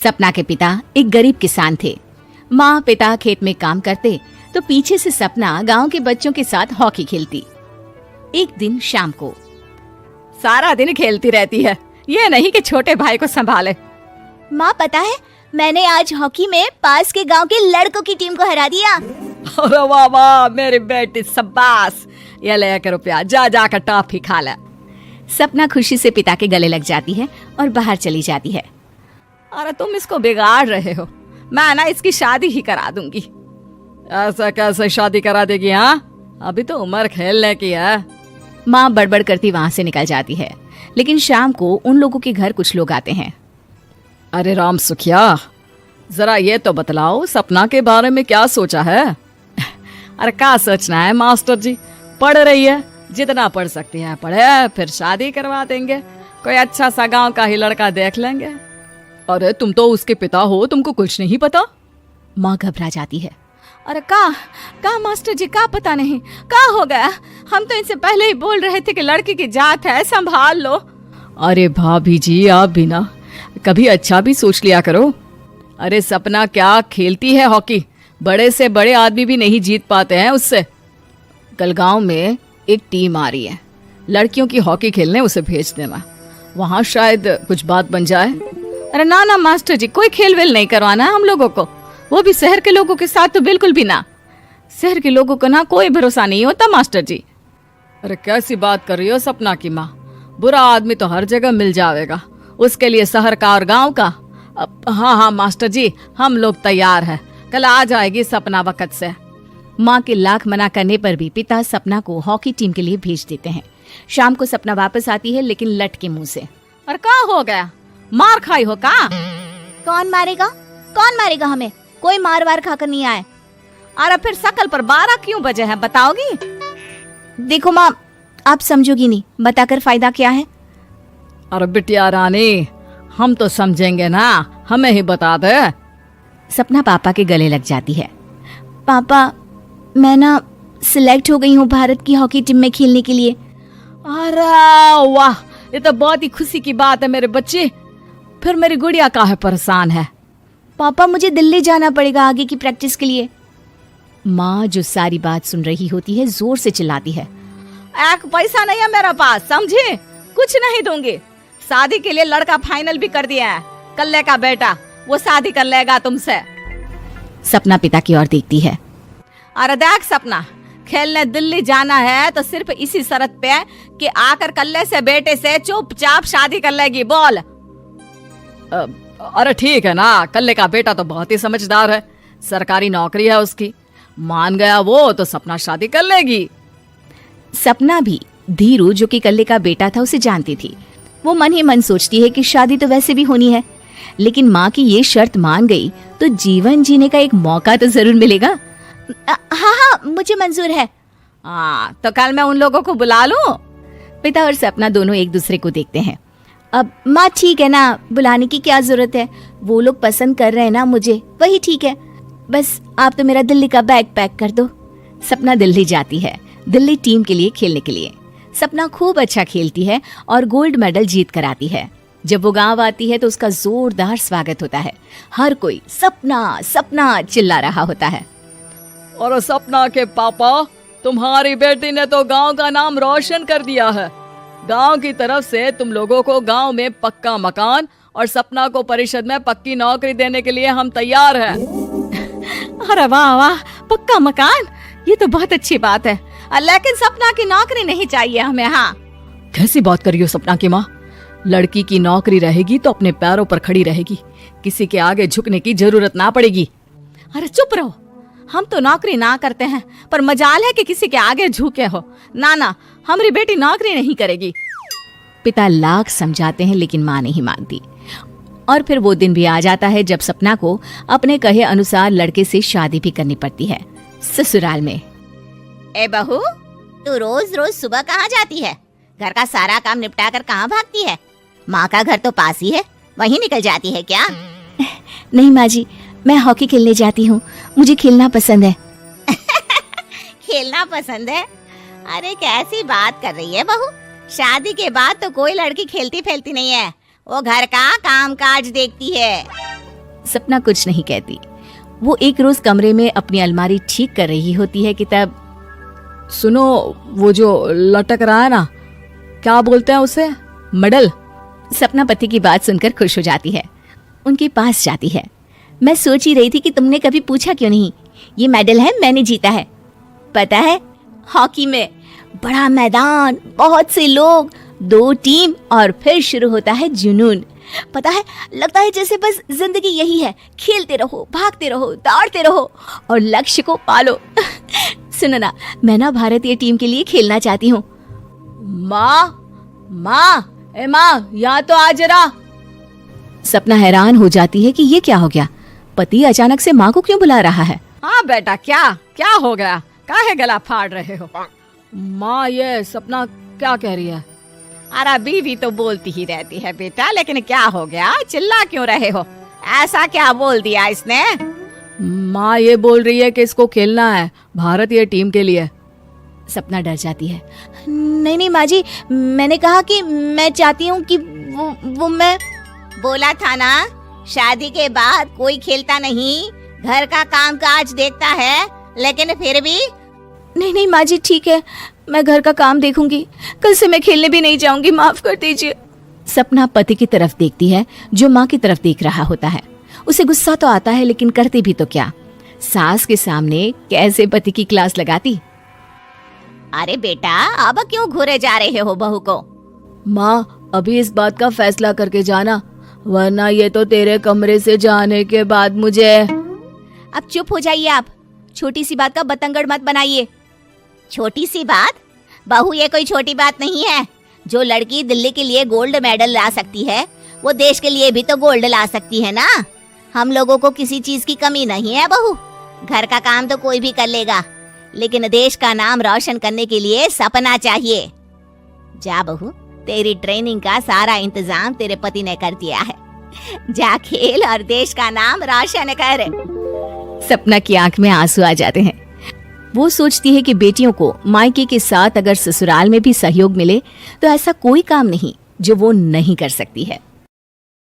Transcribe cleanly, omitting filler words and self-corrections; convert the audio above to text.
सपना के पिता एक गरीब किसान थे। माँ पिता खेत में काम करते तो पीछे से सपना गांव के बच्चों के साथ हॉकी खेलती। एक दिन शाम को सारा दिन खेलती रहती है, ये नहीं कि छोटे भाई को संभाले। माँ पता है, मैंने आज हॉकी में पास के गांव के लड़कों की टीम को हरा दिया। अरे वाह वाह मेरी बेटी, शाबाश। ये लेकर रुपया, जा जाकर टॉफी खा ले। सपना खुशी से पिता के गले लग जाती है और बाहर चली जाती है। अरे तुम इसको बिगाड़ रहे हो, मैं ना इसकी शादी ही करा दूंगी। ऐसा कैसे शादी करा देगी? हाँ, अभी तो उम्र खेलने की है। माँ बड़बड़ करती वहाँ से निकल जाती है। लेकिन शाम को उन लोगों के घर कुछ लोग आते हैं। अरे राम सुखिया, जरा ये तो बतलाओ सपना के बारे में क्या सोचा है? अरे क्या सोचना है मास्टर जी, पढ़ रही है, जितना पढ़ सकती है पढ़े, फिर शादी करवा देंगे, कोई अच्छा सा गांव का ही लड़का देख लेंगे। अरे तुम तो उसके पिता हो, तुमको कुछ नहीं पता? माँ घबरा जाती है। अरे का मास्टर जी, का पता नहीं, का हो गया? हम तो इनसे पहले ही बोल रहे थे कि लड़की की जात है, संभाल लो। अरे भाभी जी, आप भी ना कभी अच्छा भी सोच लिया करो। अरे सपना क्या खेलती है हॉकी, बड़े से बड़े आदमी भी नहीं जीत पाते हैं उससे। कल गांव में एक टीम आ रही है, लड़कियों की हॉकी खेलने उसे भेज देना, वहां शायद कुछ बात बन जाए। अरे ना ना मास्टर जी, कोई खेल वेल नहीं करवाना है हम लोगों को, वो भी शहर के लोगों के साथ तो बिल्कुल भी ना। शहर के लोगों को ना कोई भरोसा नहीं होता मास्टर जी। अरे कैसी बात कर रही हो सपना की माँ, बुरा आदमी तो हर जगह मिल जाएगा, उसके लिए शहर का और गांव का। हाँ हाँ मास्टर जी, हम लोग तैयार हैं, कल आ जाएगी सपना वक्त से। माँ के लाख मना करने पर भी पिता सपना को हॉकी टीम के लिए भेज देते हैं। शाम को सपना वापस आती है, लेकिन लट के मुंह से। और क्या हो गया, मार खाई हो का? कौन मारेगा हमें? कोई मार वार खाकर नहीं आए। अरे फिर शकल पर 12 क्यों बजे हैं, बताओगी? देखो माँ, आप समझोगी नहीं, बताकर फायदा क्या है? अरे बिटिया रानी, हम तो समझेंगे ना, हमें ही बता दे। सपना पापा के गले लग जाती है। पापा, मैं ना सिलेक्ट हो गई हूँ भारत की हॉकी टीम में खेलने के लिए। अरे वाह, ये तो बहुत ही खुशी की बात है मेरे बच्चे। फिर मेरी गुड़िया काहे परेशान है? पापा, मुझे दिल्ली जाना पड़ेगा आगे की प्रैक्टिस के लिए। माँ जो सारी बात सुन रही होती है, जोर से चिल्लाती है। एक पैसा नहीं है मेरे पास, समझी? कुछ नहीं दूंगी। शादी के लिए लड़का फाइनल भी कर दिया है, कल्ले का बेटा, वो शादी कर लेगा तुमसे। सपना पिता की ओर देखती है। अरे देख सपना, खेलने दिल्ली जाना है तो सिर्फ इसी शर्त पे कि आकर कल्ले से बेटे से चुपचाप शादी कर लेगी, बोल। अरे ठीक है ना, कल्ले का बेटा तो बहुत ही समझदार है, सरकारी नौकरी है उसकी, मान गया वो तो सपना शादी कर लेगी। सपना भी धीरू जो कि कल्ले का बेटा था उसे जानती थी। वो मन ही मन सोचती है कि शादी तो वैसे भी होनी है, लेकिन माँ की ये शर्त मान गई तो जीवन जीने का एक मौका तो जरूर मिलेगा। हाँ, मुझे मंजूर है। हाँ, तो कल मैं उन लोगों को बुला लूं? पिता और सपना दोनों एक दूसरे को देखते हैं। अब माँ ठीक है ना, बुलाने की क्या जरूरत है, वो लोग पसंद कर रहे हैं ना मुझे, वही ठीक है। बस आप तो मेरा दिल्ली का बैग पैक कर दो। सपना दिल्ली जाती है, दिल्ली टीम के लिए खेलने के लिए। सपना खूब अच्छा खेलती है और गोल्ड मेडल जीत कर आती है। जब वो गांव आती है तो उसका जोरदार स्वागत होता है। हर कोई सपना सपना चिल्ला रहा होता है। और सपना के पापा, तुम्हारी बेटी ने तो गांव का नाम रोशन कर दिया है। गांव की तरफ से तुम लोगों को गांव में पक्का मकान और सपना को परिषद में पक्की नौकरी देने के लिए हम तैयार हैं। अरे वाह वाह, पक्का मकान, ये तो बहुत अच्छी बात है, लेकिन सपना की नौकरी नहीं चाहिए हमें। हाँ, कैसी बात कर रही हो सपना की माँ? लड़की की नौकरी रहेगी तो अपने पैरों पर खड़ी रहेगी, किसी के आगे झुकने की जरूरत ना पड़ेगी। अरे चुप रहो, हम तो नौकरी ना करते हैं, पर मजाल है कि किसी के आगे झुके हो। ना ना, हमारी बेटी नौकरी नहीं करेगी। पिता लाख समझाते हैं लेकिन माँ नहीं मानती। और फिर वो दिन भी आ जाता है जब सपना को अपने कहे अनुसार लड़के से शादी भी करनी पड़ती है, ससुराल में। ए बहू, तू रोज रोज सुबह कहाँ जाती है? घर का सारा काम निपटा कर कहाँ भागती है? माँ का घर तो पास ही है, वहीं निकल जाती है क्या? नहीं माँ जी, मैं हॉकी खेलने जाती हूँ, मुझे खेलना पसंद है। खेलना पसंद है? अरे कैसी बात कर रही है बहू, शादी के बाद तो कोई लड़की खेलती फैलती नहीं है, वो घर का काम काज देखती है। सपना कुछ नहीं कहती। वो एक रोज कमरे में अपनी अलमारी ठीक कर रही होती है कि तब सुनो, वो जो लटक रहा है ना, क्या बोलते हैं उसे? मेडल। सपना पति की बात सुनकर खुश हो जाती है, उनके पास जाती है। मैं सोच ही रही थी कि तुमने कभी पूछा क्यों नहीं। ये मेडल है, मैंने जीता है। पता है, हॉकी में बड़ा मैदान, बहुत से लोग, 2 टीम और फिर शुरू होता है जुनून। पता है, लगता है जैसे बस जिंदगी यही है, खेलते रहो, भागते रहो, दौड़ते रहो और लक्ष्य को पालो। सुनो ना, मैं ना भारतीय टीम के लिए खेलना चाहती हूँ। माँ, ए माँ, यहाँ तो आ जरा। सपना हैरान हो जाती है कि ये क्या हो गया, पति अचानक से माँ को क्यों बुला रहा है। हाँ बेटा, क्या हो गया? काहे गला फाड़ रहे हो? माँ, ये सपना क्या कह रही है? अरे बीवी तो बोलती ही रहती है बेटा, लेकिन क्या हो गया, चिल्ला क्यों रहे हो? ऐसा क्या बोल दिया इसने? माँ ये बोल रही है कि इसको खेलना है भारतीय टीम के लिए। सपना डर जाती है। नहीं माँ जी, मैंने कहा कि मैं चाहती हूँ कि वो मैं बोला था ना, शादी के बाद कोई खेलता नहीं, घर का काम काज देखता है, लेकिन फिर भी। नहीं माँ जी, ठीक है, मैं घर का काम देखूंगी, कल से मैं खेलने भी नहीं जाऊंगी, माफ कर दीजिए। सपना पति की तरफ देखती है जो माँ की तरफ देख रहा होता है। उसे गुस्सा तो आता है, लेकिन करती भी तो क्या, सास के सामने कैसे पति की क्लास लगाती। अरे बेटा, अब क्यों घूरे जा रहे हो बहू को? माँ, अभी इस बात का फैसला करके जाना, वरना ये तो तेरे कमरे से जाने के बाद मुझे। अब चुप हो जाइए आप, छोटी सी बात का बतंगड़ मत बनाइए। छोटी सी बात? बहू, ये कोई छोटी बात नहीं है। जो लड़की दिल्ली के लिए गोल्ड मेडल ला सकती है, वो देश के लिए भी तो गोल्ड ला सकती है ना। हम लोगों को किसी चीज की कमी नहीं है बहू। घर का काम तो कोई भी कर लेगा, लेकिन देश का नाम रोशन करने के लिए सपना चाहिए। जा बहू, तेरी ट्रेनिंग का सारा इंतजाम तेरे पति ने कर दिया है। जा खेल और देश का नाम रोशन कर। सपना की आंख में आंसू आ जाते हैं। वो सोचती है कि बेटियों को मायके के साथ अगर ससुराल में भी सहयोग मिले तो ऐसा कोई काम नहीं जो वो नहीं कर सकती है।